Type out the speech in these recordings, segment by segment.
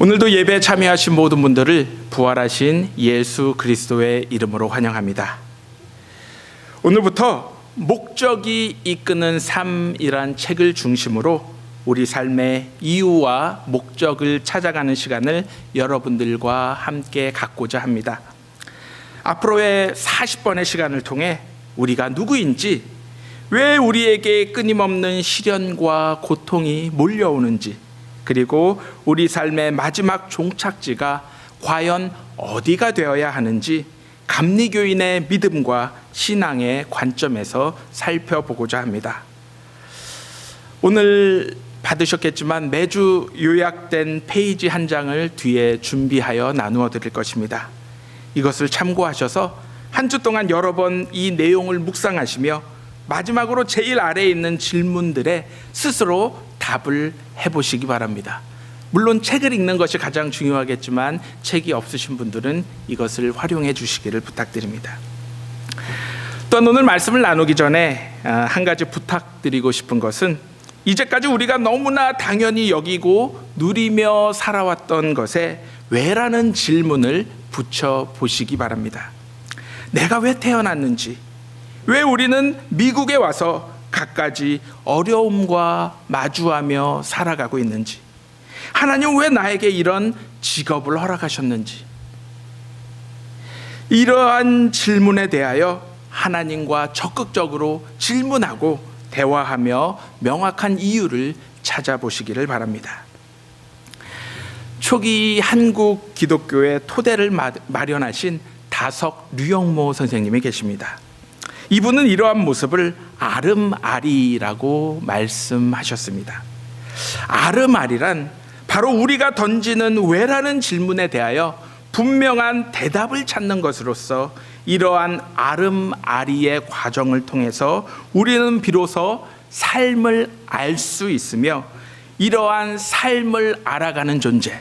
오늘도 예배에 참여하신 모든 분들을 부활하신 예수 그리스도의 이름으로 환영합니다. 오늘부터 목적이 이끄는 삶이란 책을 중심으로 우리 삶의 이유와 목적을 찾아가는 시간을 여러분들과 함께 갖고자 합니다. 앞으로의 40번의 시간을 통해 우리가 누구인지, 왜 우리에게 끊임없는 시련과 고통이 몰려오는지, 그리고 우리 삶의 마지막 종착지가 과연 어디가 되어야 하는지 감리교인의 믿음과 신앙의 관점에서 살펴보고자 합니다. 오늘 받으셨겠지만 매주 요약된 페이지 한 장을 뒤에 준비하여 나누어 드릴 것입니다. 이것을 참고하셔서 한 주 동안 여러 번 이 내용을 묵상하시며 마지막으로 제일 아래에 있는 질문들에 스스로 답을 해보시기 바랍니다. 물론 책을 읽는 것이 가장 중요하겠지만 책이 없으신 분들은 이것을 활용해 주시기를 부탁드립니다. 또한 오늘 말씀을 나누기 전에 한 가지 부탁드리고 싶은 것은, 이제까지 우리가 너무나 당연히 여기고 누리며 살아왔던 것에 왜라는 질문을 붙여보시기 바랍니다. 내가 왜 태어났는지, 왜 우리는 미국에 와서 갖가지 어려움과 마주하며 살아가고 있는지, 하나님 왜 나에게 이런 직업을 허락하셨는지, 이러한 질문에 대하여 하나님과 적극적으로 질문하고 대화하며 명확한 이유를 찾아보시기를 바랍니다. 초기 한국 기독교의 토대를 마련하신 다석 류영모 선생님이 계십니다. 이분은 이러한 모습을 아름아리라고 말씀하셨습니다. 아름아리란 바로 우리가 던지는 왜라는 질문에 대하여 분명한 대답을 찾는 것으로서, 이러한 아름아리의 과정을 통해서 우리는 비로소 삶을 알 수 있으며, 이러한 삶을 알아가는 존재,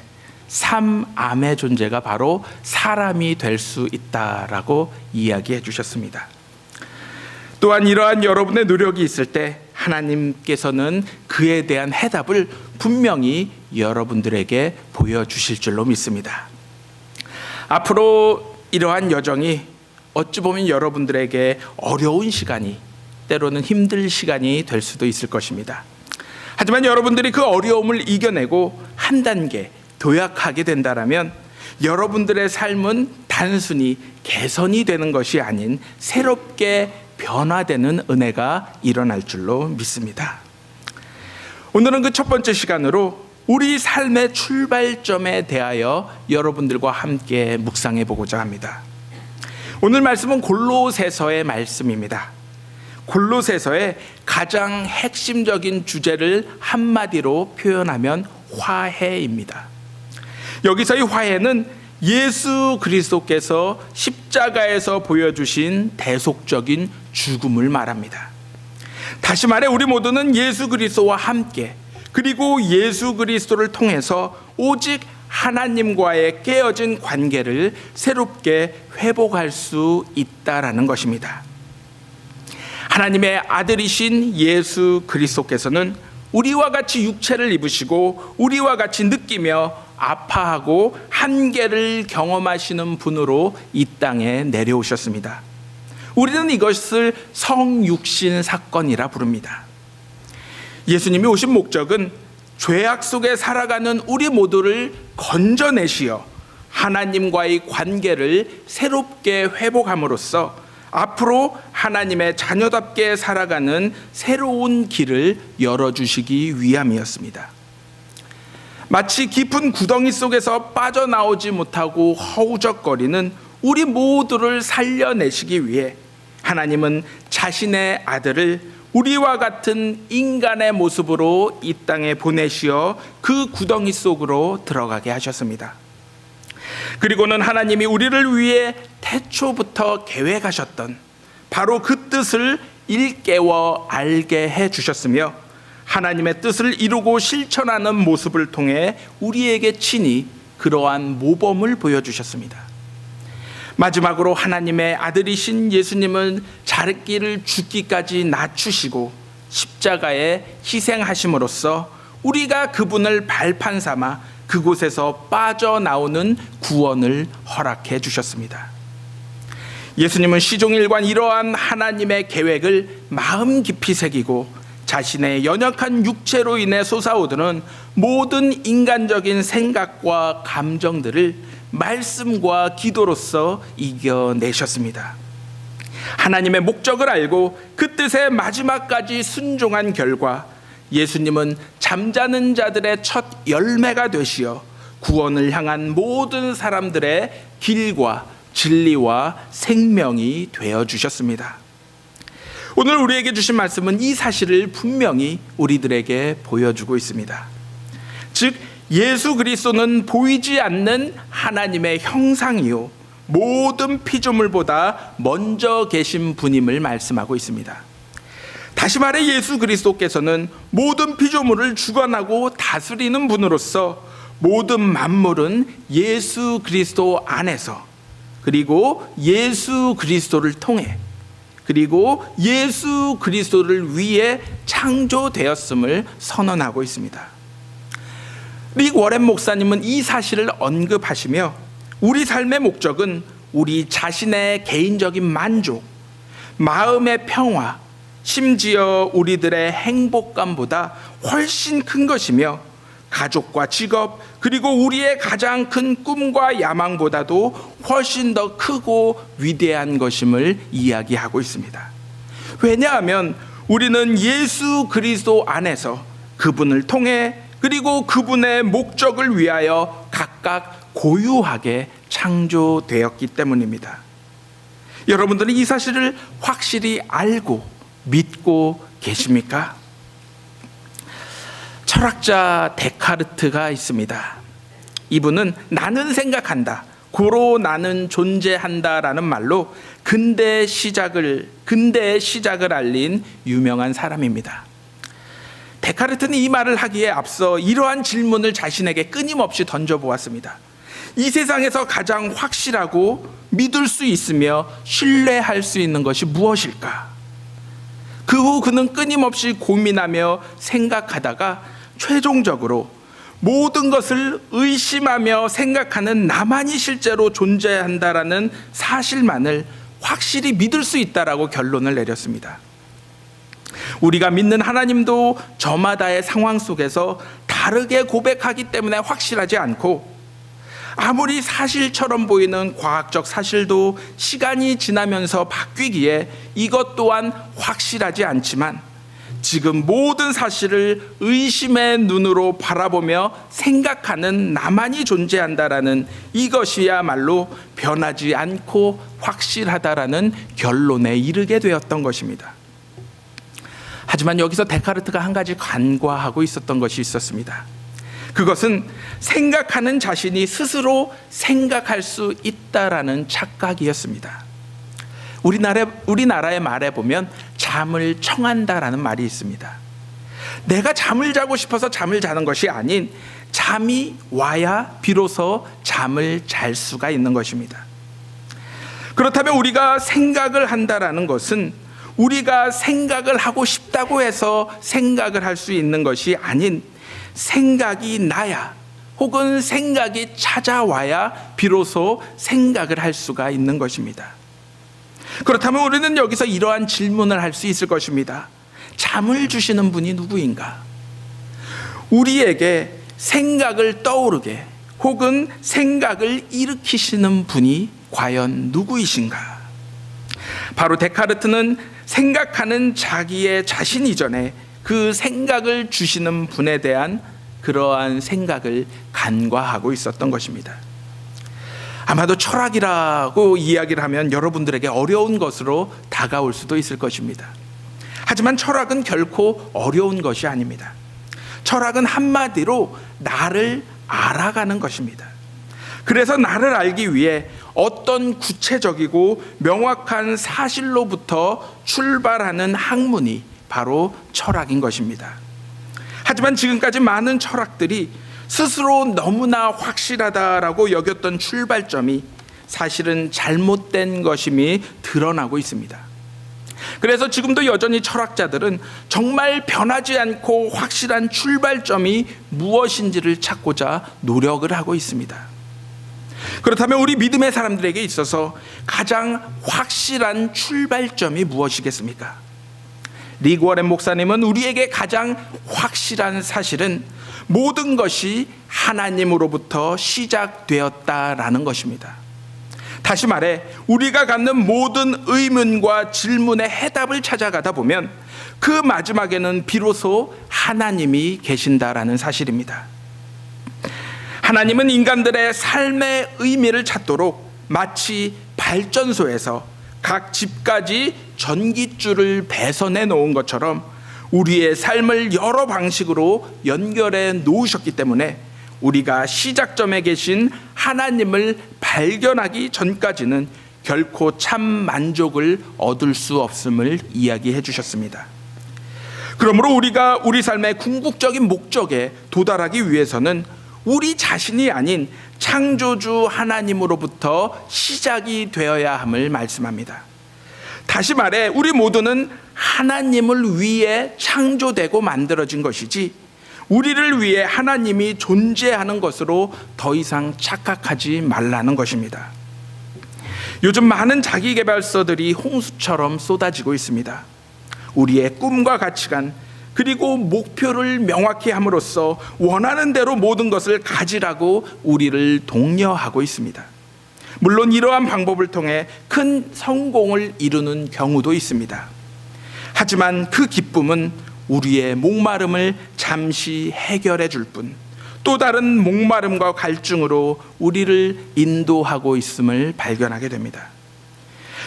삼암의 존재가 바로 사람이 될 수 있다라고 이야기해 주셨습니다. 또한 이러한 여러분의 노력이 있을 때 하나님께서는 그에 대한 해답을 분명히 여러분들에게 보여주실 줄로 믿습니다. 앞으로 이러한 여정이 어찌 보면 여러분들에게 어려운 시간이, 때로는 힘들 시간이 될 수도 있을 것입니다. 하지만 여러분들이 그 어려움을 이겨내고 한 단계 도약하게 된다면 여러분들의 삶은 단순히 개선이 되는 것이 아닌 새롭게 변화되는 은혜가 일어날 줄로 믿습니다. 오늘은 그 첫 번째 시간으로 우리 삶의 출발점에 대하여 여러분들과 함께 묵상해 보고자 합니다. 오늘 말씀은 골로새서의 말씀입니다. 골로새서의 가장 핵심적인 주제를 한마디로 표현하면 화해입니다. 여기서의 화해는 예수 그리스도께서 십자가에서 보여주신 대속적인 죽음을 말합니다. 다시 말해 우리 모두는 예수 그리스도와 함께, 그리고 예수 그리스도를 통해서 오직 하나님과의 깨어진 관계를 새롭게 회복할 수 있다라는 것입니다. 하나님의 아들이신 예수 그리스도께서는 우리와 같이 육체를 입으시고 우리와 같이 느끼며 아파하고 한계를 경험하시는 분으로 이 땅에 내려오셨습니다. 우리는 이것을 성육신 사건이라 부릅니다. 예수님이 오신 목적은 죄악 속에 살아가는 우리 모두를 건져내시어 하나님과의 관계를 새롭게 회복함으로써 앞으로 하나님의 자녀답게 살아가는 새로운 길을 열어주시기 위함이었습니다. 마치 깊은 구덩이 속에서 빠져나오지 못하고 허우적거리는 우리 모두를 살려내시기 위해 하나님은 자신의 아들을 우리와 같은 인간의 모습으로 이 땅에 보내시어 그 구덩이 속으로 들어가게 하셨습니다. 그리고는 하나님이 우리를 위해 태초부터 계획하셨던 바로 그 뜻을 일깨워 알게 해주셨으며, 하나님의 뜻을 이루고 실천하는 모습을 통해 우리에게 친히 그러한 모범을 보여주셨습니다. 마지막으로 하나님의 아들이신 예수님은 자기를 죽기까지 낮추시고 십자가에 희생하심으로써 우리가 그분을 발판 삼아 그곳에서 빠져나오는 구원을 허락해 주셨습니다. 예수님은 시종일관 이러한 하나님의 계획을 마음 깊이 새기고 자신의 연약한 육체로 인해 솟아오르는 모든 인간적인 생각과 감정들을 말씀과 기도로서 이겨내셨습니다. 하나님의 목적을 알고 그 뜻에 마지막까지 순종한 결과 예수님은 잠자는 자들의 첫 열매가 되시어 구원을 향한 모든 사람들의 길과 진리와 생명이 되어 주셨습니다. 오늘 우리에게 주신 말씀은 이 사실을 분명히 우리들에게 보여주고 있습니다. 즉 예수 그리스도는 보이지 않는 하나님의 형상이요 모든 피조물보다 먼저 계신 분임을 말씀하고 있습니다. 다시 말해 예수 그리스도께서는 모든 피조물을 주관하고 다스리는 분으로서 모든 만물은 예수 그리스도 안에서 그리고 예수 그리스도를 통해 그리고 예수 그리스도를 위해 창조되었음을 선언하고 있습니다. 릭 워렌 목사님은 이 사실을 언급하시며 우리 삶의 목적은 우리 자신의 개인적인 만족, 마음의 평화, 심지어 우리들의 행복감보다 훨씬 큰 것이며 가족과 직업 그리고 우리의 가장 큰 꿈과 야망보다도 훨씬 더 크고 위대한 것임을 이야기하고 있습니다. 왜냐하면 우리는 예수 그리스도 안에서 그분을 통해 그리고 그분의 목적을 위하여 각각 고유하게 창조되었기 때문입니다. 여러분들은 이 사실을 확실히 알고 믿고 계십니까? 철학자 데카르트가 있습니다. 이분은 나는 생각한다, 고로 나는 존재한다라는 말로 근대의 시작을 알린 유명한 사람입니다. 데카르트는 이 말을 하기에 앞서 이러한 질문을 자신에게 끊임없이 던져보았습니다. 이 세상에서 가장 확실하고 믿을 수 있으며 신뢰할 수 있는 것이 무엇일까? 그 후 그는 끊임없이 고민하며 생각하다가 최종적으로 모든 것을 의심하며 생각하는 나만이 실제로 존재한다라는 사실만을 확실히 믿을 수 있다라고 결론을 내렸습니다. 우리가 믿는 하나님도 저마다의 상황 속에서 다르게 고백하기 때문에 확실하지 않고 아무리 사실처럼 보이는 과학적 사실도 시간이 지나면서 바뀌기에 이것 또한 확실하지 않지만 지금 모든 사실을 의심의 눈으로 바라보며 생각하는 나만이 존재한다라는 이것이야말로 변하지 않고 확실하다라는 결론에 이르게 되었던 것입니다. 하지만 여기서 데카르트가 한 가지 간과하고 있었던 것이 있었습니다. 그것은 생각하는 자신이 스스로 생각할 수 있다라는 착각이었습니다. 우리나라의 말에 보면 잠을 청한다라는 말이 있습니다. 내가 잠을 자고 싶어서 잠을 자는 것이 아닌 잠이 와야 비로소 잠을 잘 수가 있는 것입니다. 그렇다면 우리가 생각을 한다라는 것은 우리가 생각을 하고 싶다고 해서 생각을 할 수 있는 것이 아닌 생각이 나야 혹은 생각이 찾아와야 비로소 생각을 할 수가 있는 것입니다. 그렇다면 우리는 여기서 이러한 질문을 할 수 있을 것입니다. 잠을 주시는 분이 누구인가? 우리에게 생각을 떠오르게 혹은 생각을 일으키시는 분이 과연 누구이신가? 바로 데카르트는 생각하는 자기의 자신 이전에 그 생각을 주시는 분에 대한 그러한 생각을 간과하고 있었던 것입니다. 아마도 철학이라고 이야기를 하면 여러분들에게 어려운 것으로 다가올 수도 있을 것입니다. 하지만 철학은 결코 어려운 것이 아닙니다. 철학은 한마디로 나를 알아가는 것입니다. 그래서 나를 알기 위해 어떤 구체적이고 명확한 사실로부터 출발하는 학문이 바로 철학인 것입니다. 하지만 지금까지 많은 철학들이 스스로 너무나 확실하다라고 여겼던 출발점이 사실은 잘못된 것임이 드러나고 있습니다. 그래서 지금도 여전히 철학자들은 정말 변하지 않고 확실한 출발점이 무엇인지를 찾고자 노력을 하고 있습니다. 그렇다면 우리 믿음의 사람들에게 있어서 가장 확실한 출발점이 무엇이겠습니까? 리그 워렌 목사님은 우리에게 가장 확실한 사실은 모든 것이 하나님으로부터 시작되었다라는 것입니다. 다시 말해 우리가 갖는 모든 의문과 질문의 해답을 찾아가다 보면 그 마지막에는 비로소 하나님이 계신다라는 사실입니다. 하나님은 인간들의 삶의 의미를 찾도록 마치 발전소에서 각 집까지 전깃줄을 배선해 놓은 것처럼 우리의 삶을 여러 방식으로 연결해 놓으셨기 때문에 우리가 시작점에 계신 하나님을 발견하기 전까지는 결코 참 만족을 얻을 수 없음을 이야기해 주셨습니다. 그러므로 우리가 우리 삶의 궁극적인 목적에 도달하기 위해서는 우리 자신이 아닌 창조주 하나님으로부터 시작이 되어야 함을 말씀합니다. 다시 말해 우리 모두는 하나님을 위해 창조되고 만들어진 것이지 우리를 위해 하나님이 존재하는 것으로 더 이상 착각하지 말라는 것입니다. 요즘 많은 자기계발서들이 홍수처럼 쏟아지고 있습니다. 우리의 꿈과 가치관 그리고 목표를 명확히 함으로써 원하는 대로 모든 것을 가지라고 우리를 독려하고 있습니다. 물론 이러한 방법을 통해 큰 성공을 이루는 경우도 있습니다. 하지만 그 기쁨은 우리의 목마름을 잠시 해결해 줄 뿐, 또 다른 목마름과 갈증으로 우리를 인도하고 있음을 발견하게 됩니다.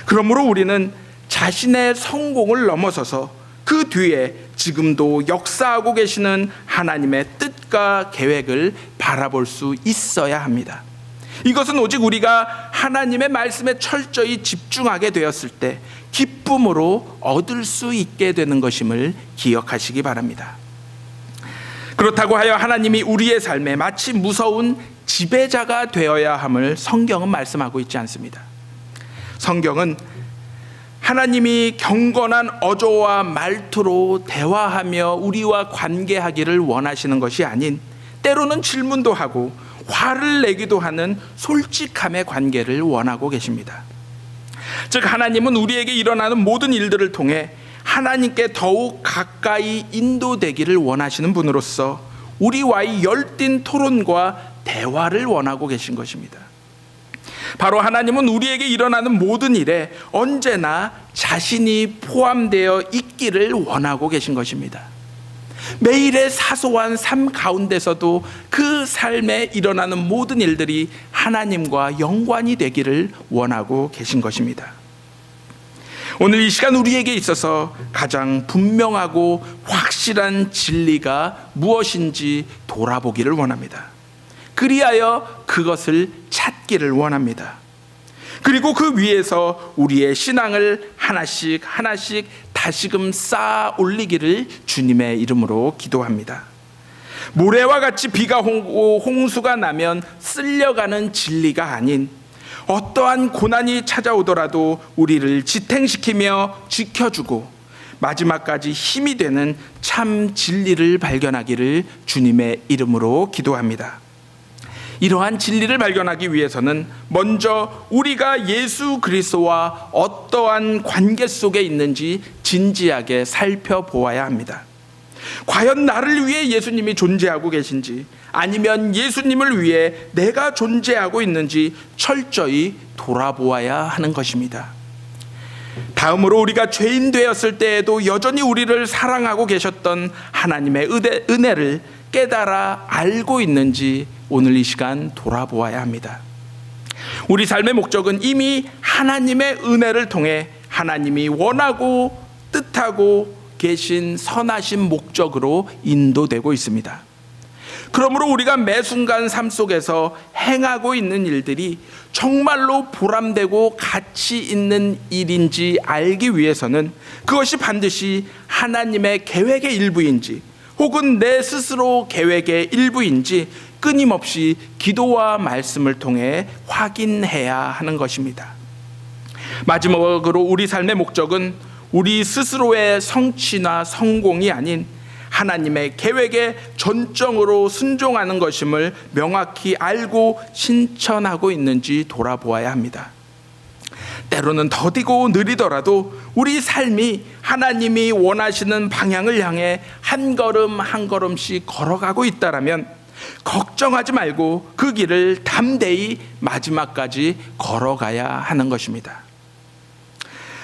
그러므로 우리는 자신의 성공을 넘어서서 그 뒤에 지금도 역사하고 계시는 하나님의 뜻과 계획을 바라볼 수 있어야 합니다. 이것은 오직 우리가 하나님의 말씀에 철저히 집중하게 되었을 때 기쁨으로 얻을 수 있게 되는 것임을 기억하시기 바랍니다. 그렇다고 하여 하나님이 우리의 삶에 마치 무서운 지배자가 되어야 함을 성경은 말씀하고 있지 않습니다. 성경은 하나님이 경건한 어조와 말투로 대화하며 우리와 관계하기를 원하시는 것이 아닌 때로는 질문도 하고 화를 내기도 하는 솔직함의 관계를 원하고 계십니다. 즉 하나님은 우리에게 일어나는 모든 일들을 통해 하나님께 더욱 가까이 인도되기를 원하시는 분으로서 우리와의 열띤 토론과 대화를 원하고 계신 것입니다. 바로 하나님은 우리에게 일어나는 모든 일에 언제나 자신이 포함되어 있기를 원하고 계신 것입니다. 매일의 사소한 삶 가운데서도 그 삶에 일어나는 모든 일들이 하나님과 연관이 되기를 원하고 계신 것입니다. 오늘 이 시간 우리에게 있어서 가장 분명하고 확실한 진리가 무엇인지 돌아보기를 원합니다. 그리하여 그것을 찾기를 원합니다. 그리고 그 위에서 우리의 신앙을 하나씩 하나씩 다시금 쌓아 올리기를 주님의 이름으로 기도합니다. 모래와 같이 비가 오고 홍수가 나면 쓸려가는 진리가 아닌 어떠한 고난이 찾아오더라도 우리를 지탱시키며 지켜주고 마지막까지 힘이 되는 참 진리를 발견하기를 주님의 이름으로 기도합니다. 이러한 진리를 발견하기 위해서는 먼저 우리가 예수 그리스도와 어떠한 관계 속에 있는지 진지하게 살펴보아야 합니다. 과연 나를 위해 예수님이 존재하고 계신지 아니면 예수님을 위해 내가 존재하고 있는지 철저히 돌아보아야 하는 것입니다. 다음으로 우리가 죄인 되었을 때에도 여전히 우리를 사랑하고 계셨던 하나님의 은혜를 깨달아 알고 있는지 오늘 이 시간 돌아보아야 합니다. 우리 삶의 목적은 이미 하나님의 은혜를 통해 하나님이 원하고 뜻하고 계신 선하신 목적으로 인도되고 있습니다. 그러므로 우리가 매 순간 삶 속에서 행하고 있는 일들이 정말로 보람되고 가치 있는 일인지 알기 위해서는 그것이 반드시 하나님의 계획의 일부인지 혹은 내 스스로 계획의 일부인지 끊임없이 기도와 말씀을 통해 확인해야 하는 것입니다. 마지막으로 우리 삶의 목적은 우리 스스로의 성취나 성공이 아닌 하나님의 계획에 전적으로 순종하는 것임을 명확히 알고 실천하고 있는지 돌아보아야 합니다. 때로는 더디고 느리더라도 우리 삶이 하나님이 원하시는 방향을 향해 한 걸음 한 걸음씩 걸어가고 있다라면 걱정하지 말고 그 길을 담대히 마지막까지 걸어가야 하는 것입니다.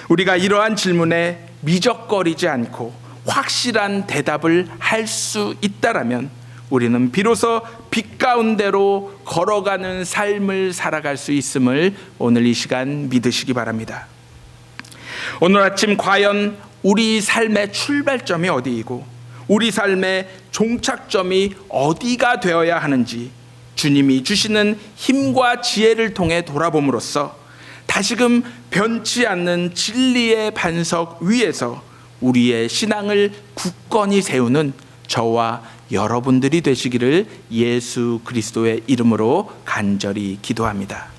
우리가 이러한 질문에 미적거리지 않고 확실한 대답을 할 수 있다라면 우리는 비로소 빛 가운데로 걸어가는 삶을 살아갈 수 있음을 오늘 이 시간 믿으시기 바랍니다. 오늘 아침 과연 우리 삶의 출발점이 어디이고 우리 삶의 종착점이 어디가 되어야 하는지 주님이 주시는 힘과 지혜를 통해 돌아봄으로써 다시금 변치 않는 진리의 반석 위에서 우리의 신앙을 굳건히 세우는 저와 여러분들이 되시기를 예수 그리스도의 이름으로 간절히 기도합니다.